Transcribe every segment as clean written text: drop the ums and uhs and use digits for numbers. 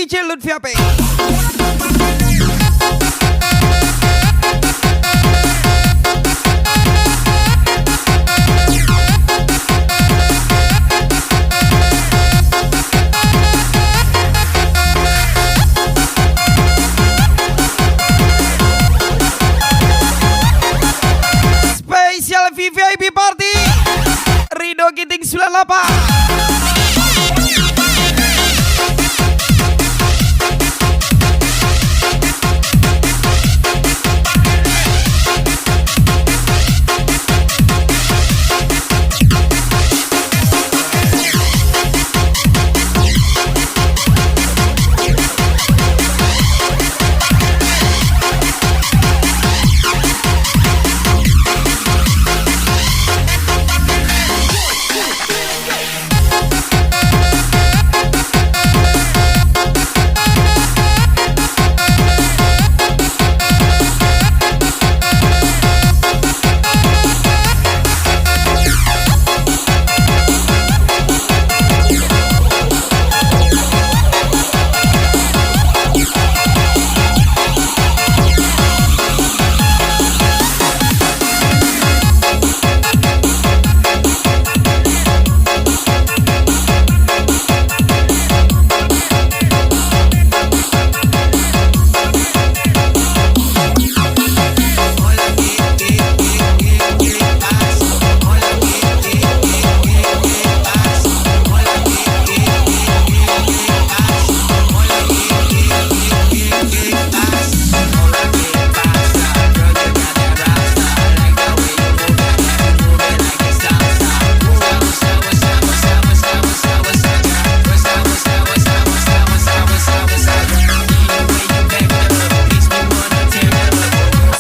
DJ Lutfi AP. Spesial VIP Party Rido Giting 98.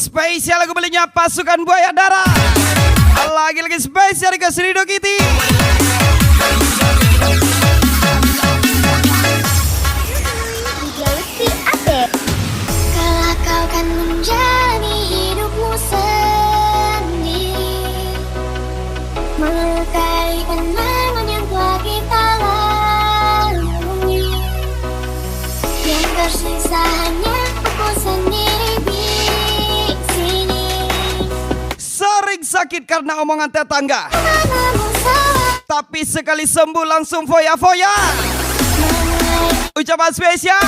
Spesial lagu belinya Pasukan Buaya Darah. Lagi-lagi spesial ke Rido Giting. Kalau kau kan menjalani hidupmu sendiri, melukai kenangan yang telah kita lalui, yang tersisa hanya aku sendiri di sini. Sering sakit karena omongan tetangga, tapi sekali sembuh langsung foya-foya. Ucapan spesial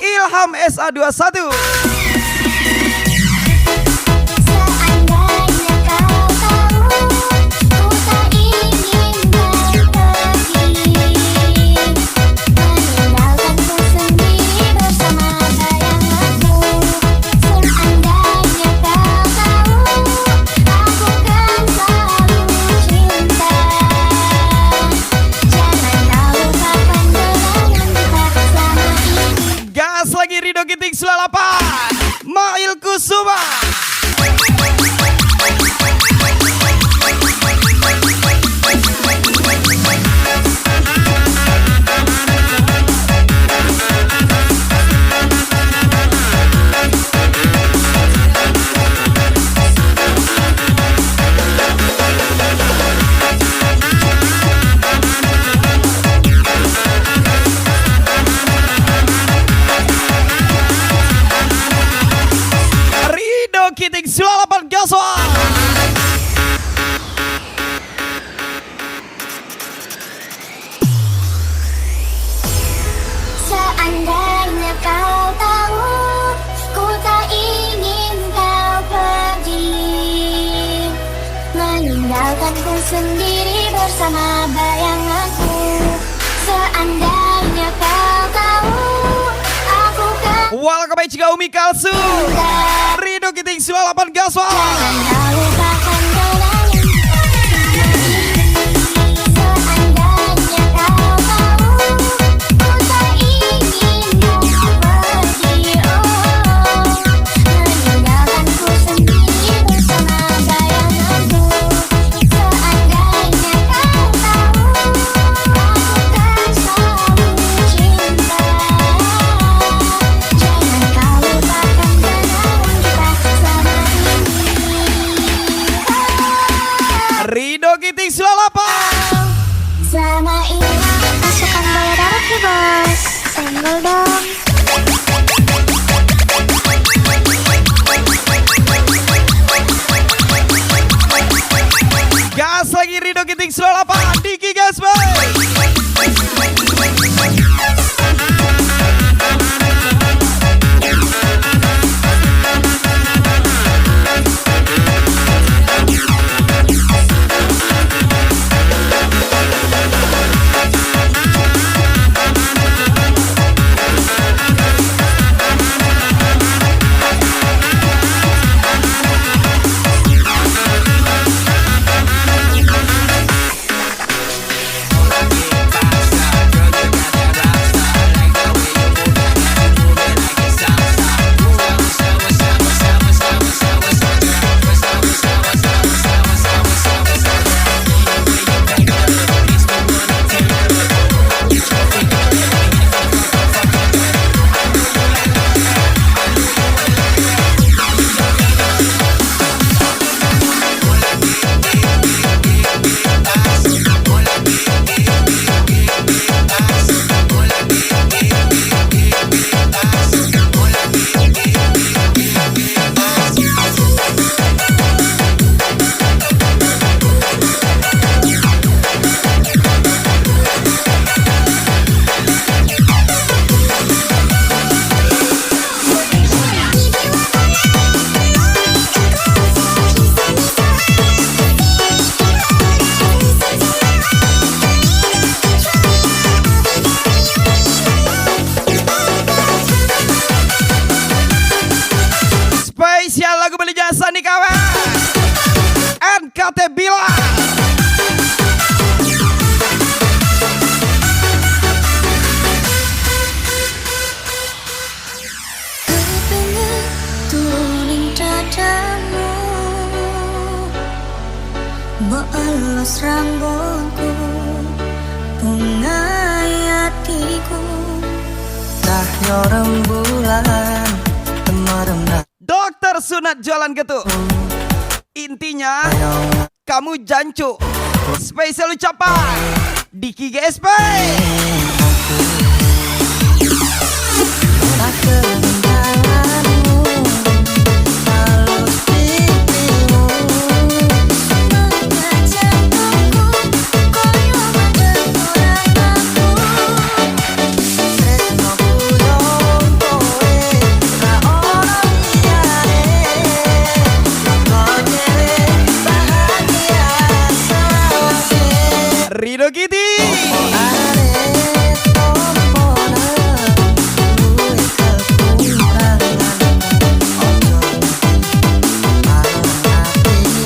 Ilham SA21. Seandainya kau tahu, ku tak ingin kau pergi, meninggalkanku sendiri bersama bayanganmu. Seandainya kau tahu, aku kan selalu cinta. Jangan kau lupakan kenangan kita selama ini. Gas lagi Rido Giting 98. Mail Kusuma. Rido Giting 98 Gaswa. Seandainya kau tahu, ku tak ingin kau pergi, meninggalkanku sendiri bersama bayanganku. Seandainya kau tahu, aku kan Welcome juga Umi Kalsu. Rido Giting 98 Gaswa. jangan kau lupakan kenangan kita selama ini. Seandainya kau tahu, ku tak ingin kau pergi, meninggalkanku sendiri bersama bayanganku. Seandainya kau tahu, aku kan selalu cinta. Jangan kau lupakan kenangan kita selama ini. Rido Giting 98. Selama ini Pasukan Buaya Darah ya bos. panggil dong. Gas lagi Rido Giting 98 Diki gas boy. Spesial lagu beli jasa nih kawan. NKT Bila. Pengen turunin dadamu, mbok elus rambutku, bunga hatiku. Cahyo rembulan temerem Dokter sunat jualan getuk. Intinya kamu jancu. Spesial ucapan Diki GSP. tak kebentanganmu halus pipimu Semangat jantungku, koyo mandek orang aku. tresnoku yang kowe ra ono liyane kok dhewe bahagia selawase Rido Kitty. arep tompone duwe kekurangan ojo marang atimu.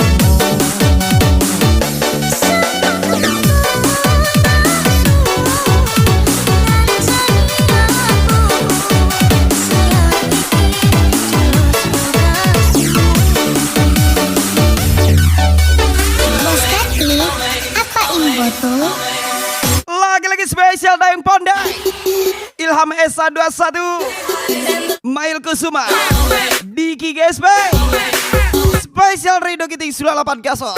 Mustaqil, apa info tuh? Lagi-lagi spesial Dayang Ponda. Ilham Esa 21. Mail Kusuma. Diki GSP. Spesial Rido Giting 98 Gaso.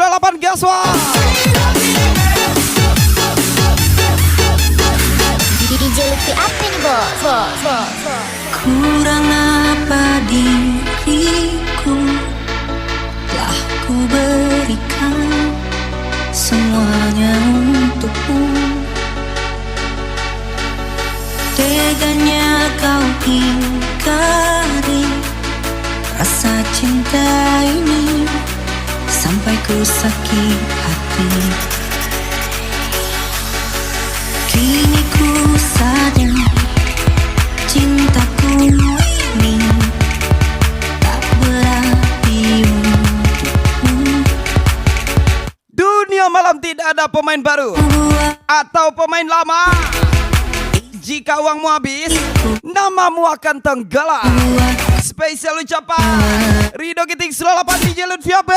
98 Gaswa. DJ Lutfi apa nih bos? Kurang apa diriku, telah ku berikan semuanya untukmu. Teganya kau ingkari rasa cinta ini, sampai ku sakit hati. Kini ku sadar cintaku ini tak berarti untukmu. Dunia malam tidak ada pemain baru atau pemain lama. Jika uangmu habis, namamu akan tenggelam. Spesial ucapan Rido Giting 98 DJ Lutfi Abe.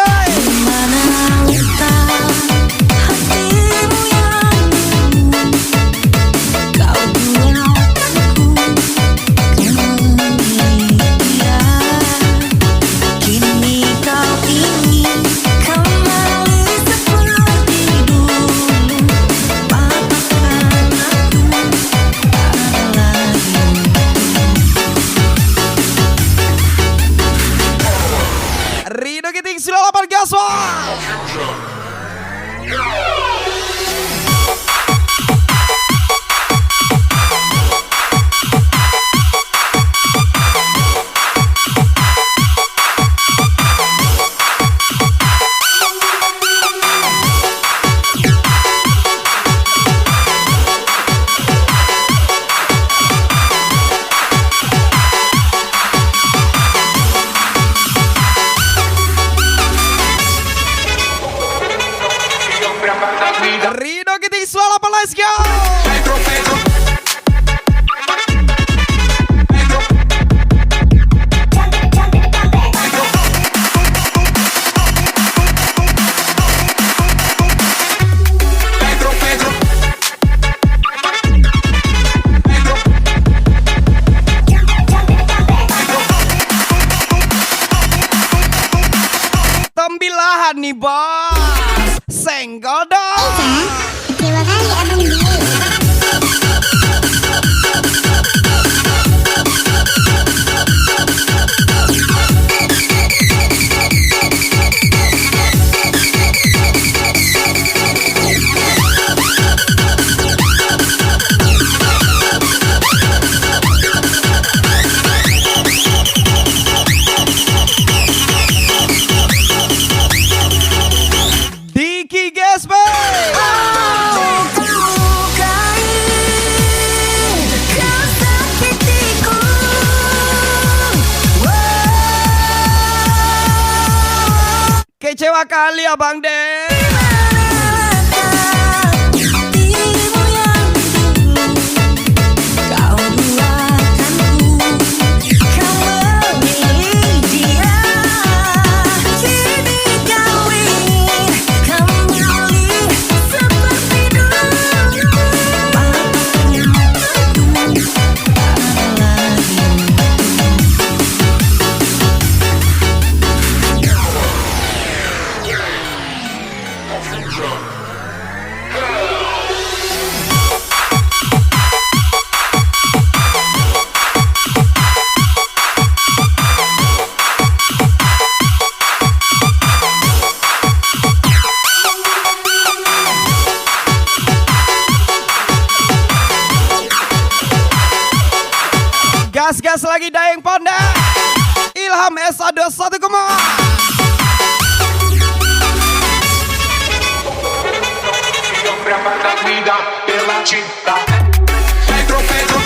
Mana utang hatimu yang kau buatku memilih dia. Kini kau ingin kembali seperti dulu. Maafkan aku, tak lagi. Rido Giting 98 Gaswa. Rido Giting 98, let's go. Tembilahan nih bos, senggol dong. Terima kasih Abang Bi. Diki Gespe. Kecewa kali Abang De. Gas-gas lagi Daeng Ponda. Ilham SA21 Kemo. Pela cinta Pedro, Pedro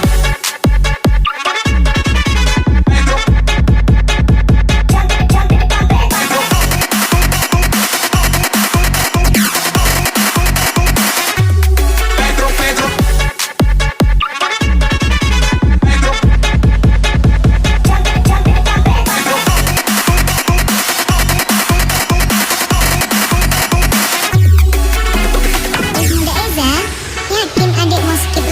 Bunda Eza, yakin adik mau skip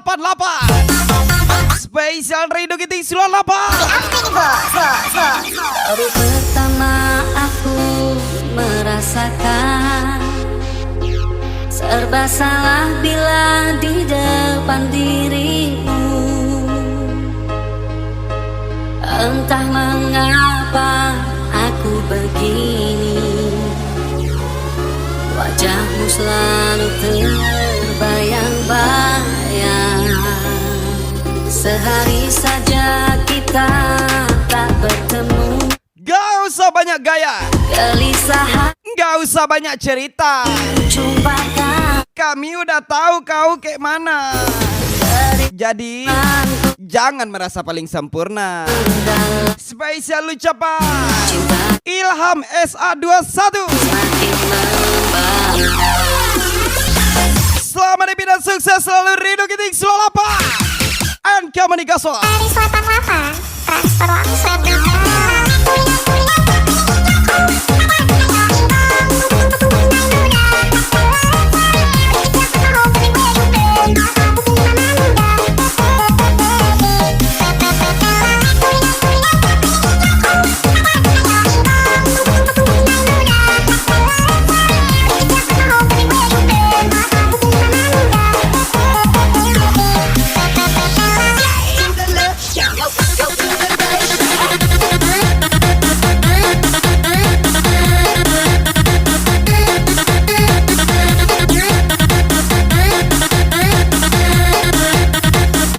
88. Spesial Rindu Giting 98. Baru pertama aku merasakan serba salah bila di depan dirimu. Entah mengapa aku begini, wajahmu selalu terbayang-bayang. Sehari saja kita tak bertemu, Gak usah banyak gaya, gelisah gak usah banyak cerita. jumpakan Kami udah tahu kau kayak mana. Jadi jangan merasa paling sempurna. Spesial ucapan Ilham SA21. makin membara. Selamat happy dan sukses selalu Rindu Giting 98. And kamu Gaso. Dari 88 transfer langsung.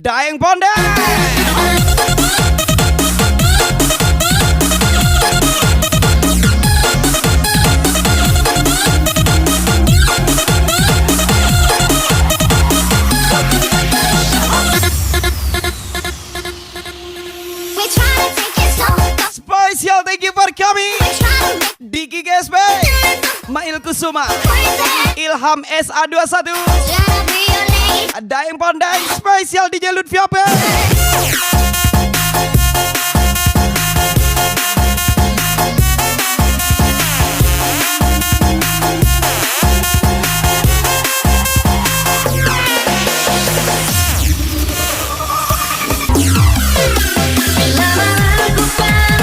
Daeng Ponde. We try to take it slow. Spesial thank you for kami We try to make Diki GSB, Mail Kusuma, crazy. Ilham SA21, Try to be your lady. Daeng Ponde. Spesial DJ Lutfi Ape. Bila melakukan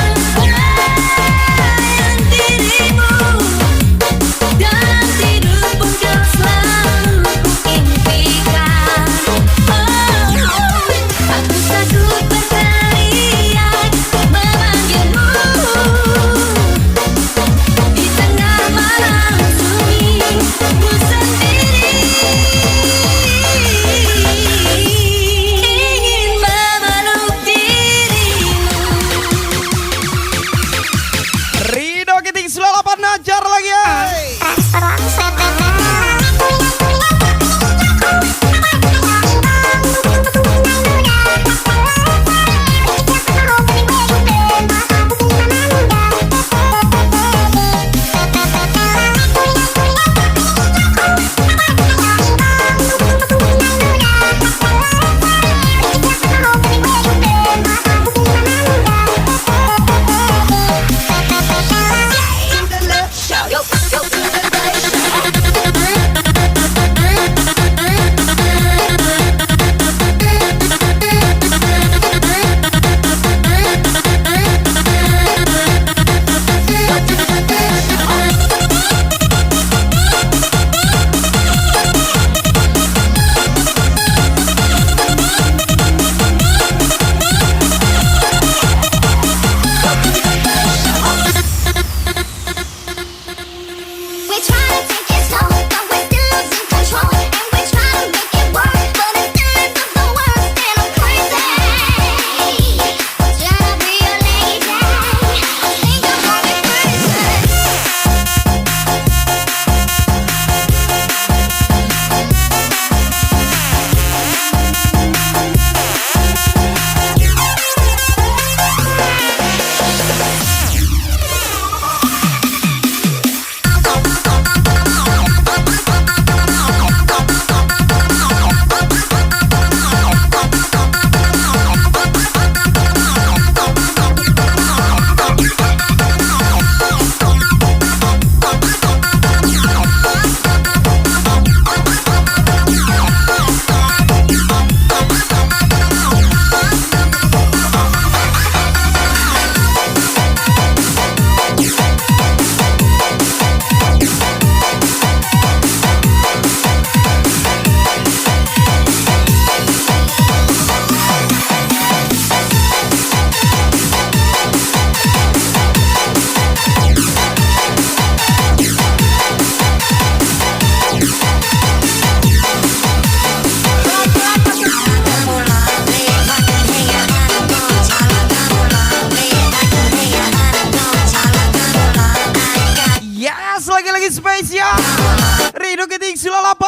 sayang dirimu, dalam tidur pun kau selalu ku impikan. Oh, aku takut Yes, lagi-lagi spesial Ridho Keting Sulalapa.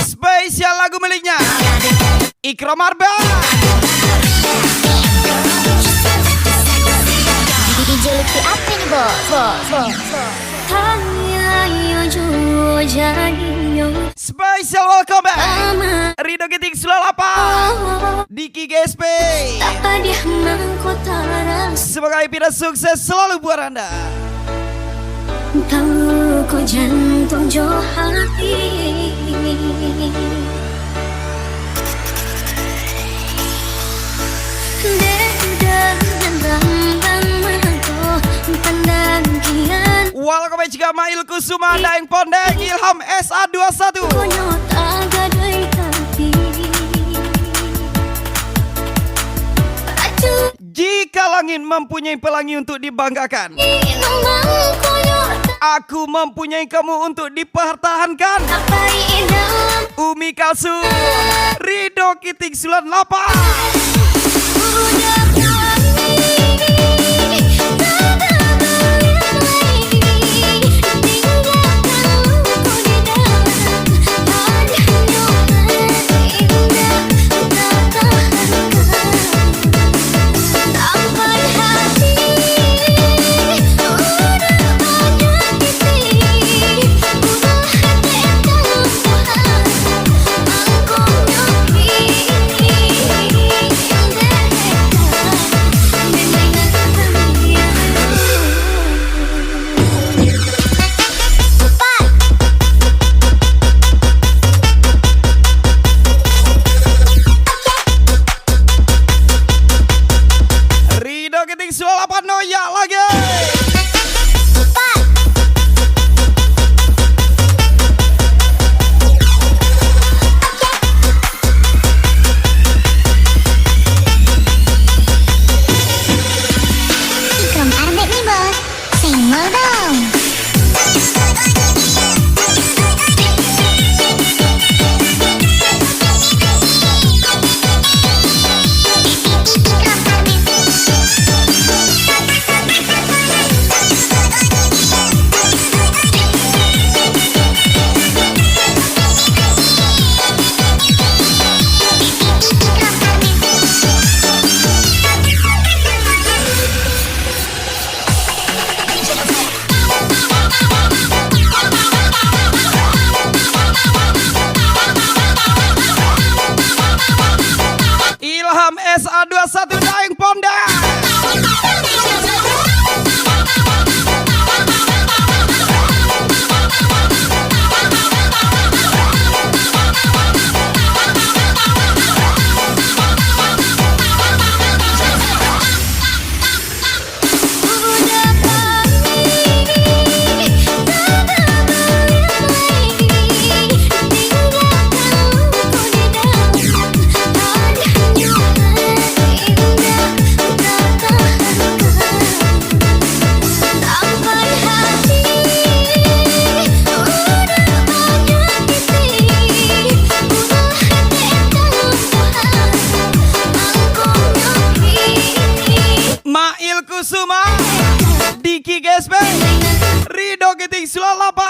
Spesial lagu miliknya Ikram Arba. DJ Lutfi apa nih bos? Spesial welcome back Ridho Keting Sulalapa Diki GSP. Semoga IP dan sukses selalu buat Anda. Tahu kau jantung jo hati Welcome back juga Mail Kusuma Daeng Pondeng Ilham SA21. Jika langit mempunyai pelangi untuk dibanggakan, aku mempunyai kamu untuk dipertahankan. Umi Kalsum, Ridho Keting Sulalapa. Sulalapa noyak lagi. Ikram Arbek nih bos, senggol dong. Ilham SA21 Daeng Pondeng. Mail Kusuma Diki GSP Ridho Keting Sulalapa.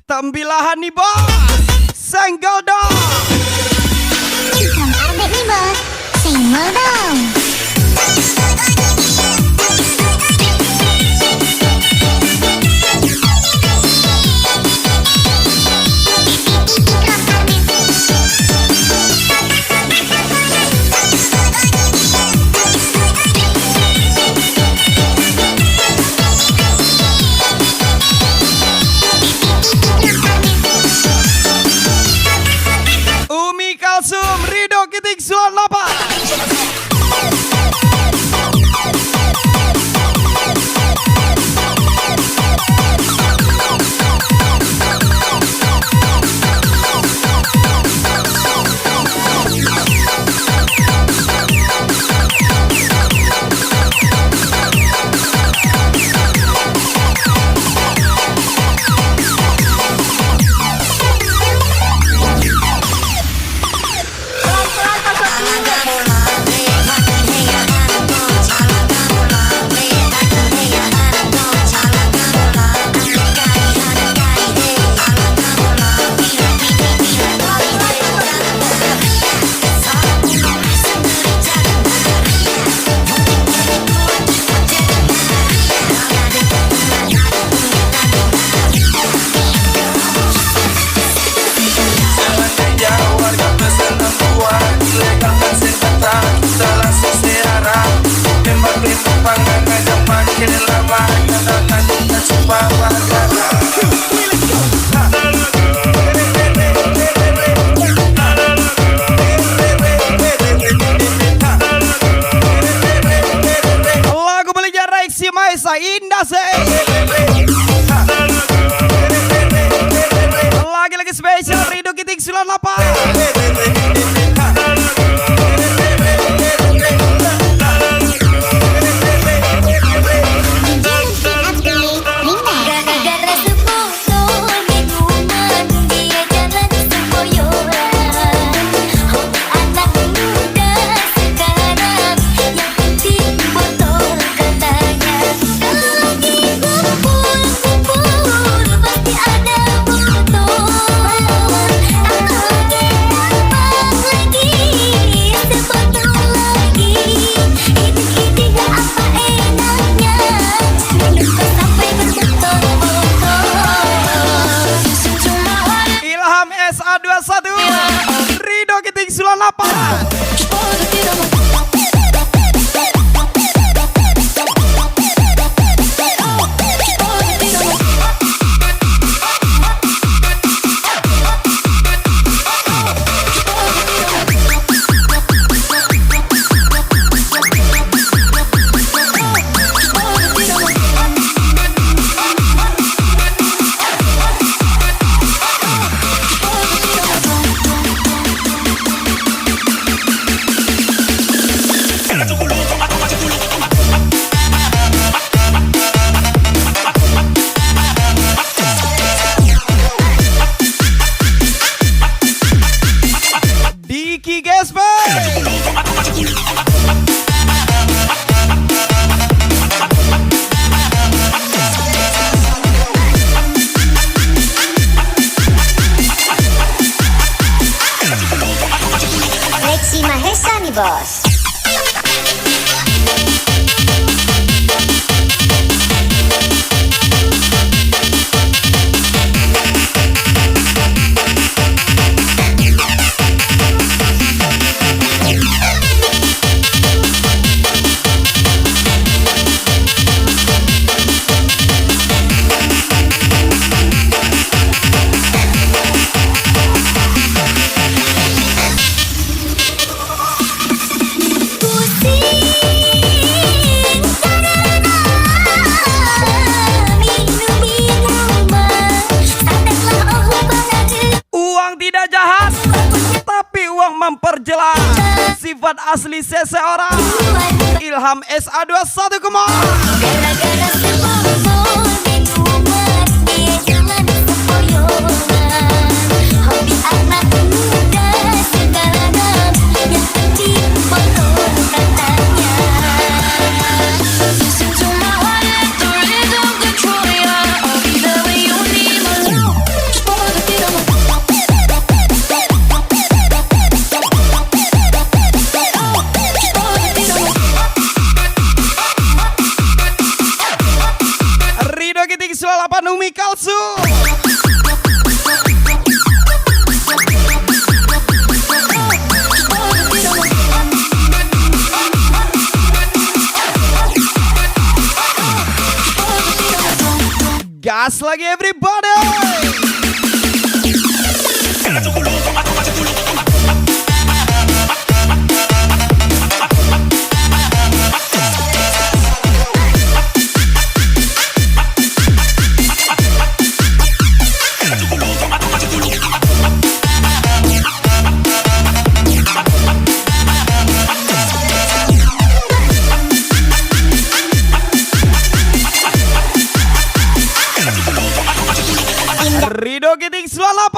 Tembilahan nih bos, senggol dong. Ikram Arbek nih bos, senggol dong. Umi Kalsum, Ridho Keting Sulalapa. bos. Uang tidak jahat, tapi uang memperjelas sifat asli seseorang. Ilham SA21 Kemon. Gara-gara sebombol minuman, dia jangan sempoyongan. Hobi anak muda sekarang, yang penting motor katanya. Listen to my heart, let the rhythm control ya. I'll be there when you need my love. Just follow the beat of my Rido Giting 98 Umi Kalsu. Gas lagi everybody. Rido Giting 98.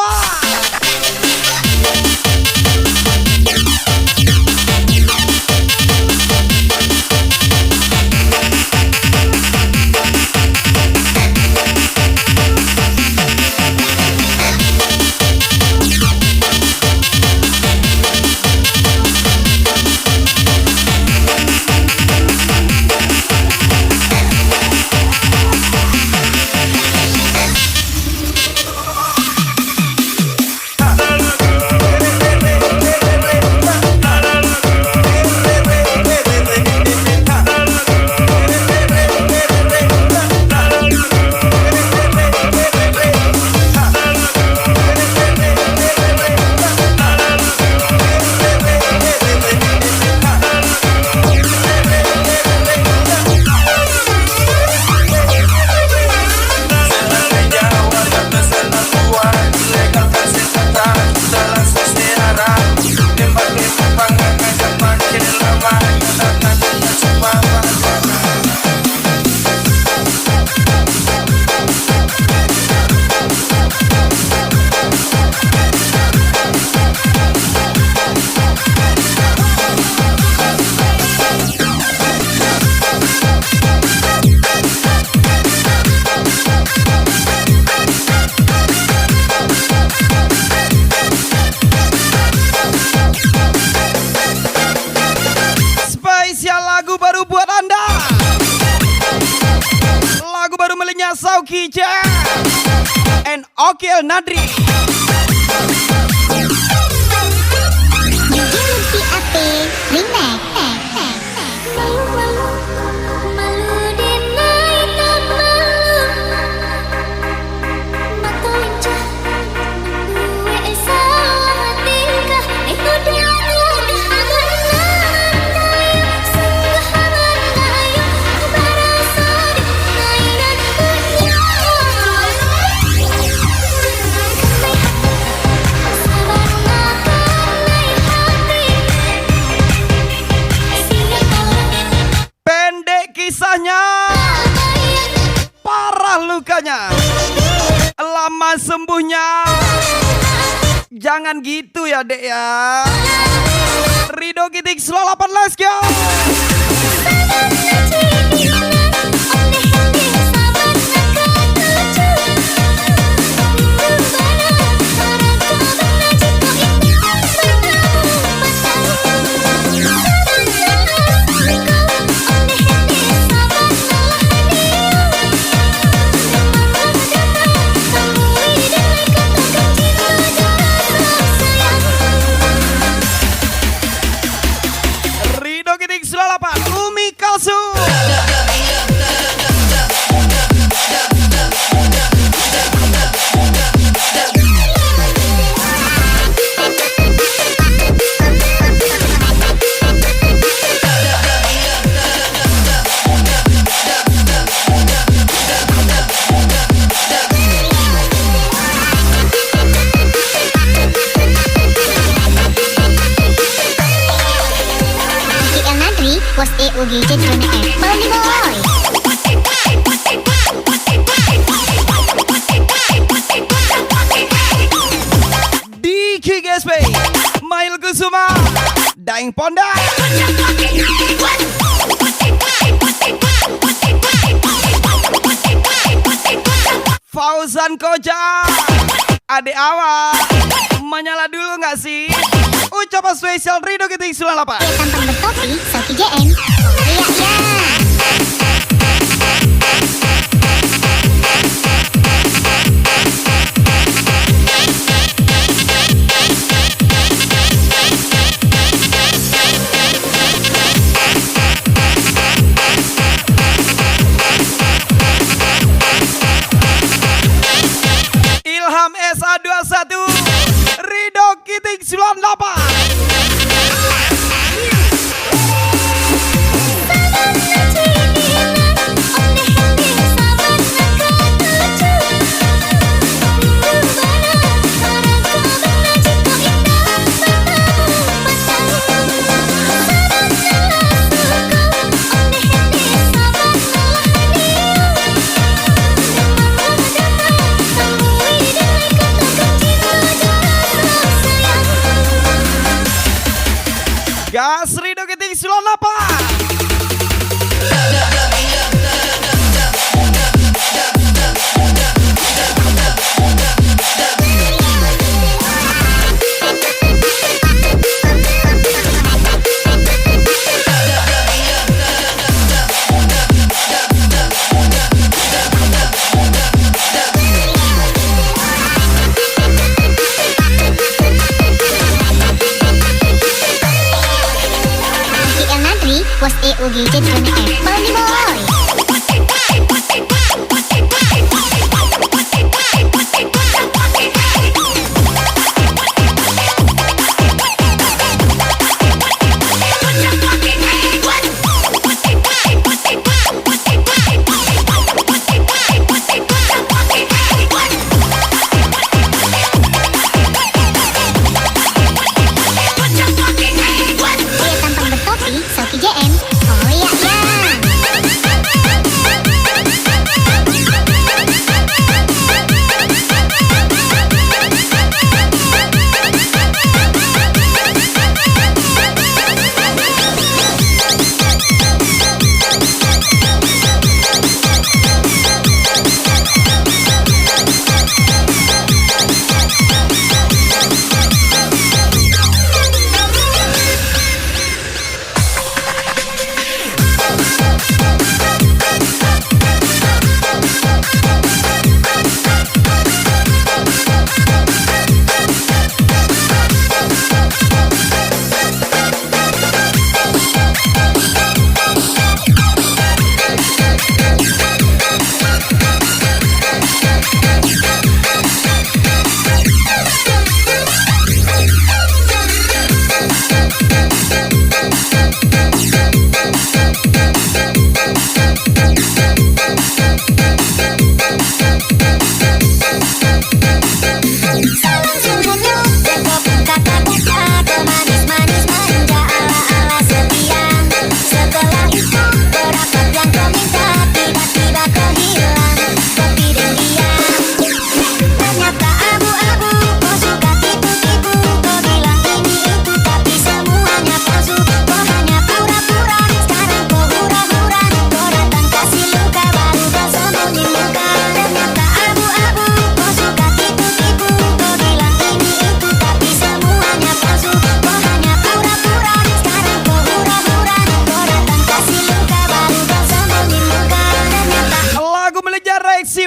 Lagu baru buat Anda. Lagu baru miliknya Sauki J and Okil Nadri. Parah lukanya, lama sembuhnya. Jangan gitu ya dek ya. Rido Giting 98, let's go. ugi jadrone Apple nih boy. Diki GSP, Mail Kusuma, Daeng Ponda, Fauzan Koja, Ade Awa, menyala dulu nggak sih? Ucapan spesial Rido Giting 98. Tampang bertopi, Soki JM. Oh iya iya. Ilham SA21, Rido Giting 98. Gas Rido Giting 98. Kian Nadri was ugi jadrone Apple nih boy. Tampang bertopi, Soki JM. Oh iya iya.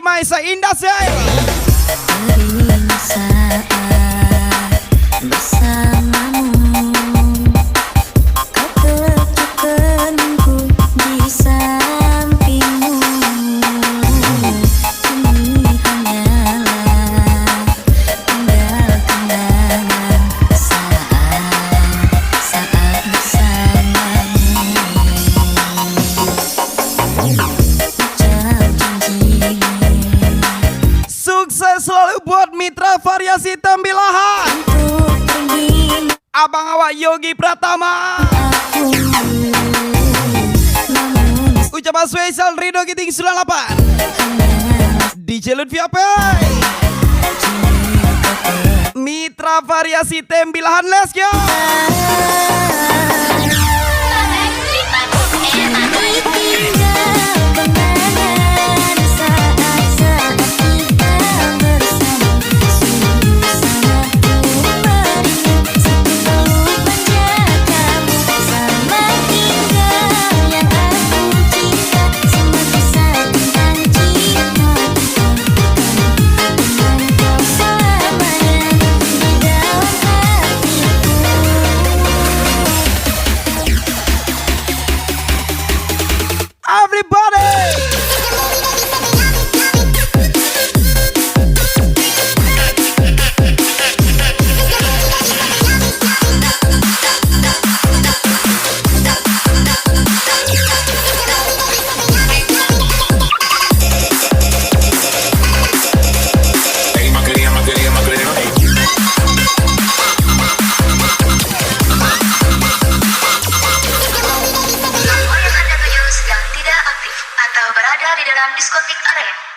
Maisa Indah Saya. Saat bersamamu, kau tertekunku di sampingmu. Kini hanyalah tinggal kenangan saat bersamamu. Sukses selalu buat mitra variasi Tembilahan, Abang Awak Yogi Pratama, ucapan spesial Rido Giting 98 DJ Lutfi Ape Mitra Variasi Tembilahan Les yo. Everybody! Hey, Macarena, Macarena, Macarena. Nomor yang Anda tuju sedang tidak aktif atau berada di dalam diskotik area.